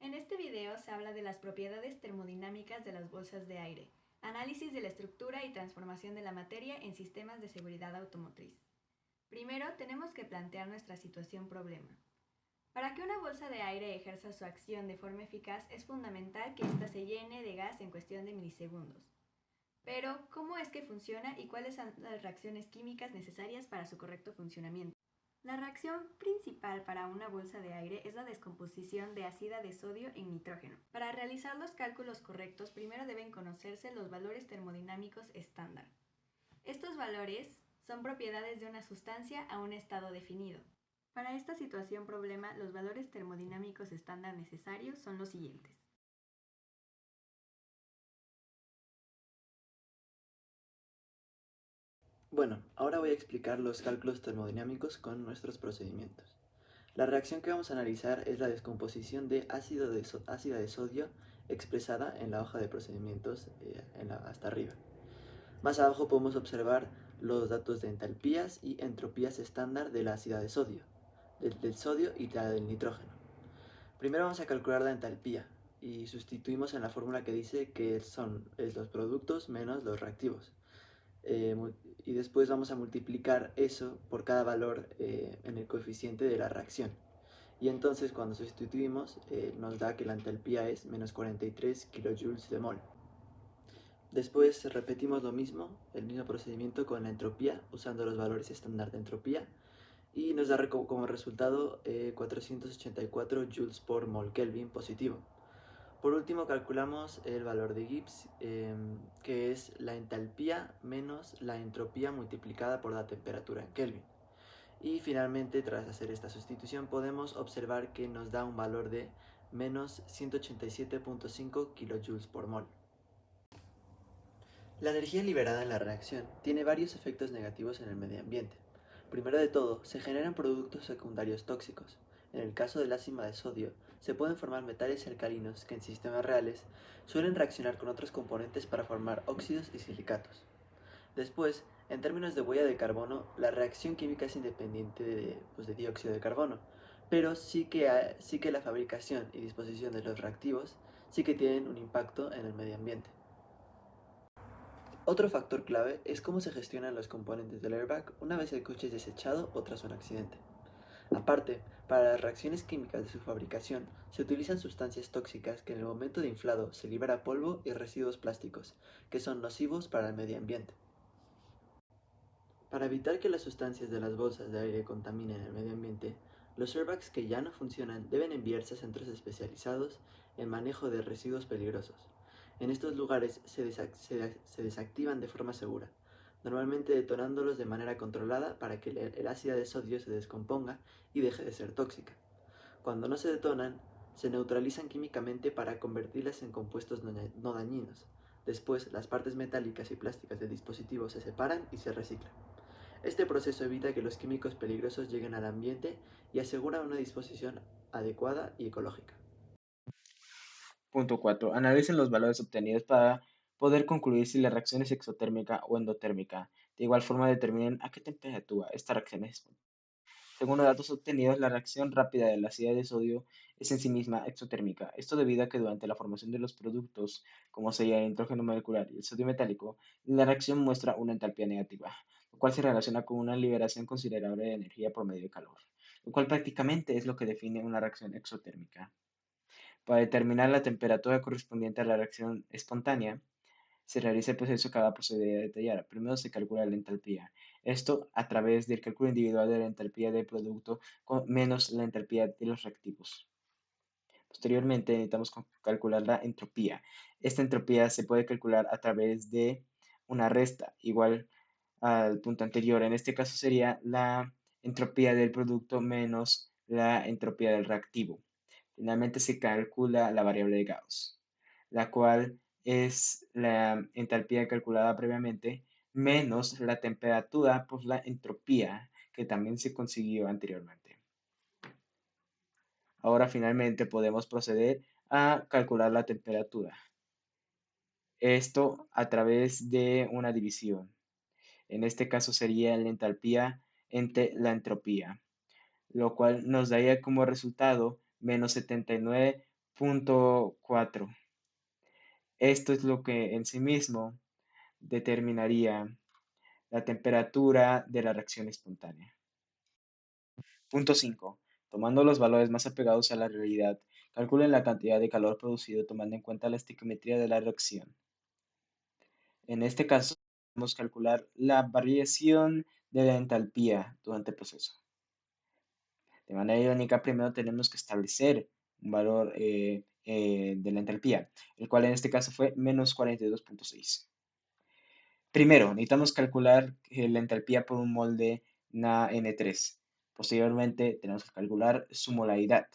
En este video se habla de las propiedades termodinámicas de las bolsas de aire, análisis de la estructura y transformación de la materia en sistemas de seguridad automotriz. Primero tenemos que plantear nuestra situación problema. Para que una bolsa de aire ejerza su acción de forma eficaz es fundamental que ésta se llene de gas en cuestión de milisegundos. Pero, ¿cómo es que funciona y cuáles son las reacciones químicas necesarias para su correcto funcionamiento? La reacción principal para una bolsa de aire es la descomposición de ácido de sodio en nitrógeno. Para realizar los cálculos correctos, primero deben conocerse los valores termodinámicos estándar. Estos valores son propiedades de una sustancia a un estado definido. Para esta situación problema, los valores termodinámicos estándar necesarios son los siguientes. Bueno, ahora voy a explicar los cálculos termodinámicos con nuestros procedimientos. La reacción que vamos a analizar es la descomposición de ácido de sodio expresada en la hoja de procedimientos hasta arriba. Más abajo podemos observar los datos de entalpías y entropías estándar de la ácida de sodio, del sodio y la del nitrógeno. Primero vamos a calcular la entalpía y sustituimos en la fórmula que dice que es los productos menos los reactivos. Y después vamos a multiplicar eso por cada valor en el coeficiente de la reacción. Y entonces cuando sustituimos nos da que la entalpía es menos 43 kilojoules de mol. Después repetimos el mismo procedimiento con la entropía usando los valores estándar de entropía y nos da como resultado 484 joules por mol Kelvin positivo. Por último calculamos el valor de Gibbs, que es la entalpía menos la entropía multiplicada por la temperatura en Kelvin. Y finalmente, tras hacer esta sustitución, podemos observar que nos da un valor de menos 187.5 kilojoules por mol. La energía liberada en la reacción tiene varios efectos negativos en el medio ambiente. Primero de todo, se generan productos secundarios tóxicos. En el caso del ácido de sodio, se pueden formar metales alcalinos que en sistemas reales suelen reaccionar con otros componentes para formar óxidos y silicatos. Después, en términos de huella de carbono, la reacción química es independiente de dióxido de carbono, pero sí que la fabricación y disposición de los reactivos sí que tienen un impacto en el medio ambiente. Otro factor clave es cómo se gestionan los componentes del airbag una vez el coche es desechado o tras un accidente. Aparte, para las reacciones químicas de su fabricación se utilizan sustancias tóxicas que en el momento de inflado se libera polvo y residuos plásticos, que son nocivos para el medio ambiente. Para evitar que las sustancias de las bolsas de aire contaminen el medio ambiente, los airbags que ya no funcionan deben enviarse a centros especializados en manejo de residuos peligrosos. En estos lugares se desactivan de forma segura, normalmente detonándolos de manera controlada para que el ácido de sodio se descomponga y deje de ser tóxica. Cuando no se detonan, se neutralizan químicamente para convertirlas en compuestos no dañinos. Después, las partes metálicas y plásticas del dispositivo se separan y se reciclan. Este proceso evita que los químicos peligrosos lleguen al ambiente y asegura una disposición adecuada y ecológica. Punto 4. Analicen los valores obtenidos para poder concluir si la reacción es exotérmica o endotérmica. De igual forma, determinen a qué temperatura esta reacción es. Según los datos obtenidos, la reacción rápida de la ácida de sodio es en sí misma exotérmica. Esto debido a que durante la formación de los productos, como sería el nitrógeno molecular y el sodio metálico, la reacción muestra una entalpía negativa, lo cual se relaciona con una liberación considerable de energía por medio de calor, lo cual prácticamente es lo que define una reacción exotérmica. Para determinar la temperatura correspondiente a la reacción espontánea, se realiza el proceso que va a proceder a detallar. Primero se calcula la entalpía. Esto a través del cálculo individual de la entalpía del producto menos la entalpía de los reactivos. Posteriormente necesitamos calcular la entropía. Esta entropía se puede calcular a través de una resta igual al punto anterior. En este caso sería la entropía del producto menos la entropía del reactivo. Finalmente se calcula la variable de Gauss, la cual es la entalpía calculada previamente menos la temperatura por la entropía que también se consiguió anteriormente. Ahora finalmente podemos proceder a calcular la temperatura. Esto a través de una división. En este caso sería la entalpía entre la entropía, lo cual nos daría como resultado menos Punto 4. Esto es lo que en sí mismo determinaría la temperatura de la reacción espontánea. Punto 5. Tomando los valores más apegados a la realidad, calculen la cantidad de calor producido tomando en cuenta la estequiometría de la reacción. En este caso, podemos calcular la variación de la entalpía durante el proceso. De manera irónica, primero tenemos que establecer un valor de la entalpía, el cual en este caso fue menos 42.6. Primero, necesitamos calcular la entalpía por un mol de NaN3. Posteriormente, tenemos que calcular su molaridad.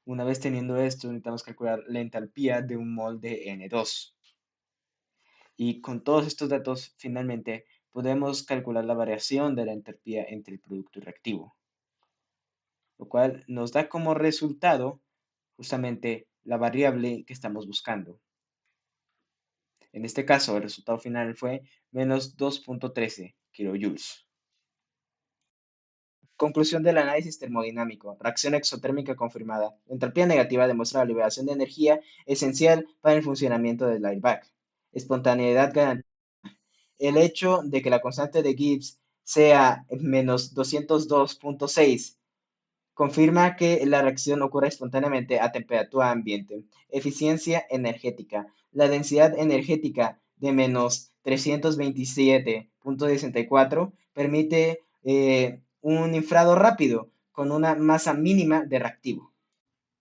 Una vez teniendo esto, necesitamos calcular la entalpía de un mol de N2. Y con todos estos datos, finalmente, podemos calcular la variación de la entalpía entre el producto y reactivo, lo cual nos da como resultado justamente la variable que estamos buscando. En este caso, el resultado final fue menos 2.13 kilojoules. Conclusión del análisis termodinámico. Reacción exotérmica confirmada. La entropía negativa demuestra la liberación de energía esencial para el funcionamiento del airbag. Espontaneidad garantizada. El hecho de que la constante de Gibbs sea menos 202.6 confirma que la reacción ocurre espontáneamente a temperatura ambiente. Eficiencia energética. La densidad energética de menos 327.64 permite un infrado rápido con una masa mínima de reactivo.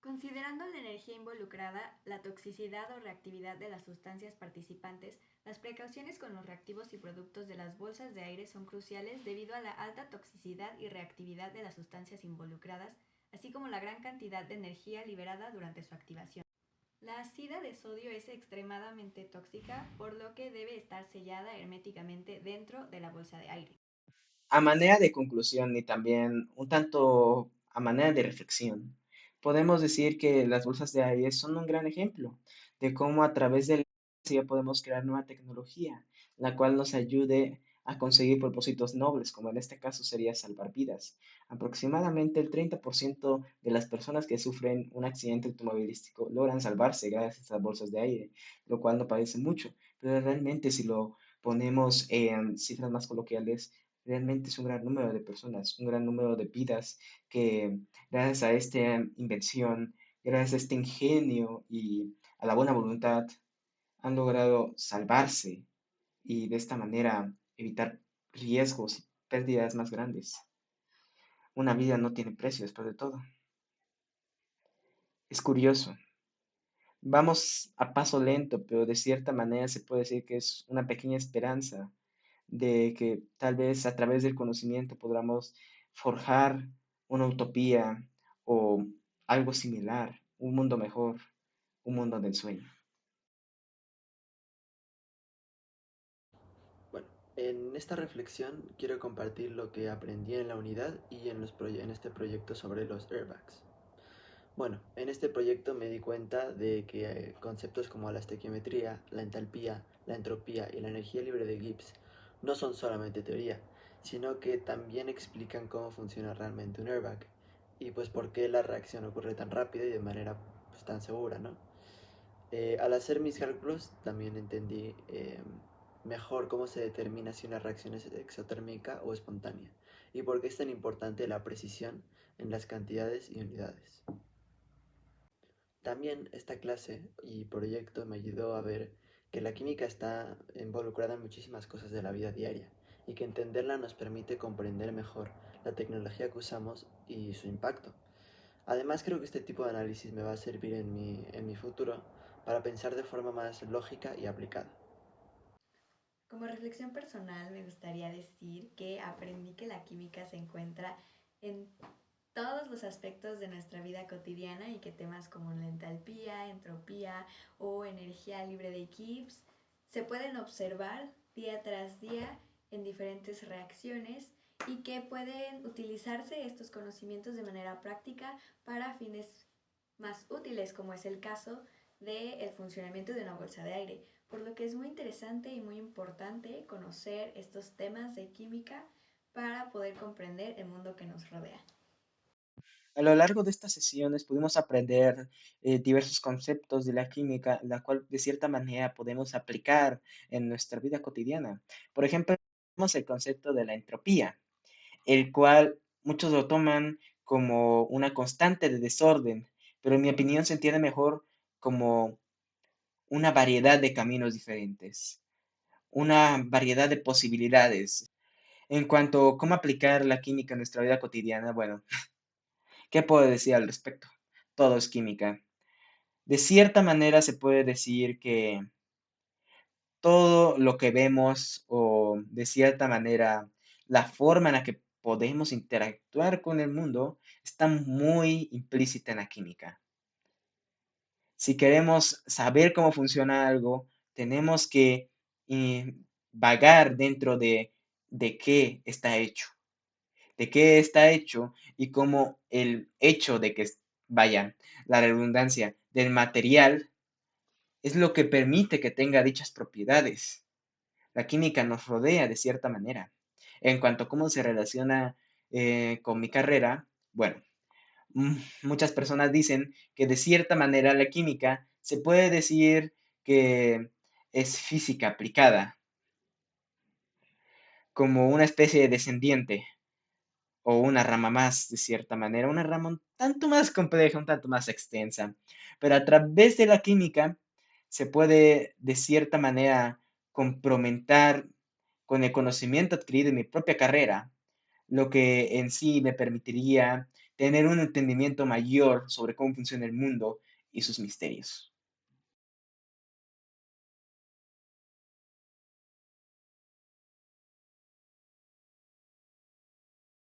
Considerando la energía involucrada, la toxicidad o reactividad de las sustancias participantes, las precauciones con los reactivos y productos de las bolsas de aire son cruciales debido a la alta toxicidad y reactividad de las sustancias involucradas, así como la gran cantidad de energía liberada durante su activación. La ácida de sodio es extremadamente tóxica, por lo que debe estar sellada herméticamente dentro de la bolsa de aire. A manera de conclusión y también un tanto a manera de reflexión, podemos decir que las bolsas de aire son un gran ejemplo de cómo a través de la ciencia podemos crear nueva tecnología, la cual nos ayude a conseguir propósitos nobles, como en este caso sería salvar vidas. Aproximadamente el 30% de las personas que sufren un accidente automovilístico logran salvarse gracias a estas bolsas de aire, lo cual no parece mucho, pero realmente si lo ponemos en cifras más coloquiales, realmente es un gran número de personas, un gran número de vidas que gracias a esta invención, gracias a este ingenio y a la buena voluntad, han logrado salvarse y de esta manera evitar riesgos y pérdidas más grandes. Una vida no tiene precio después de todo. Es curioso. Vamos a paso lento, pero de cierta manera se puede decir que es una pequeña esperanza de que tal vez a través del conocimiento podamos forjar una utopía o algo similar, un mundo mejor, un mundo del sueño. Bueno, en esta reflexión quiero compartir lo que aprendí en la unidad y en este proyecto sobre los airbags. Bueno, en este proyecto me di cuenta de que conceptos como la estequiometría, la entalpía, la entropía y la energía libre de Gibbs no son solamente teoría, sino que también explican cómo funciona realmente un airbag y pues por qué la reacción ocurre tan rápida y de manera pues, tan segura, ¿no? Al hacer mis cálculos también entendí mejor cómo se determina si una reacción es exotérmica o espontánea y por qué es tan importante la precisión en las cantidades y unidades. También esta clase y proyecto me ayudó a ver que la química está involucrada en muchísimas cosas de la vida diaria y que entenderla nos permite comprender mejor la tecnología que usamos y su impacto. Además creo que este tipo de análisis me va a servir en mi futuro para pensar de forma más lógica y aplicada. Como reflexión personal, me gustaría decir que aprendí que la química se encuentra en todos los aspectos de nuestra vida cotidiana y que temas como la entalpía, entropía o energía libre de Gibbs se pueden observar día tras día en diferentes reacciones y que pueden utilizarse estos conocimientos de manera práctica para fines más útiles, como es el caso del funcionamiento de una bolsa de aire, por lo que es muy interesante y muy importante conocer estos temas de química para poder comprender el mundo que nos rodea. A lo largo de estas sesiones pudimos aprender diversos conceptos de la química, la cual de cierta manera podemos aplicar en nuestra vida cotidiana. Por ejemplo, tenemos el concepto de la entropía, el cual muchos lo toman como una constante de desorden, pero en mi opinión se entiende mejor como una variedad de caminos diferentes, una variedad de posibilidades. En cuanto a cómo aplicar la química en nuestra vida cotidiana, bueno, ¿qué puedo decir al respecto? Todo es química. De cierta manera se puede decir que todo lo que vemos o de cierta manera la forma en la que podemos interactuar con el mundo está muy implícita en la química. Si queremos saber cómo funciona algo, tenemos que vagar dentro de qué está hecho, de qué está hecho y cómo el hecho de que, vaya, la redundancia del material es lo que permite que tenga dichas propiedades. La química nos rodea de cierta manera. En cuanto a cómo se relaciona con mi carrera, bueno, muchas personas dicen que de cierta manera la química se puede decir que es física aplicada, como una especie de descendiente o una rama más, de cierta manera, una rama un tanto más compleja, un tanto más extensa. Pero a través de la química se puede, de cierta manera, complementar con el conocimiento adquirido en mi propia carrera, lo que en sí me permitiría tener un entendimiento mayor sobre cómo funciona el mundo y sus misterios.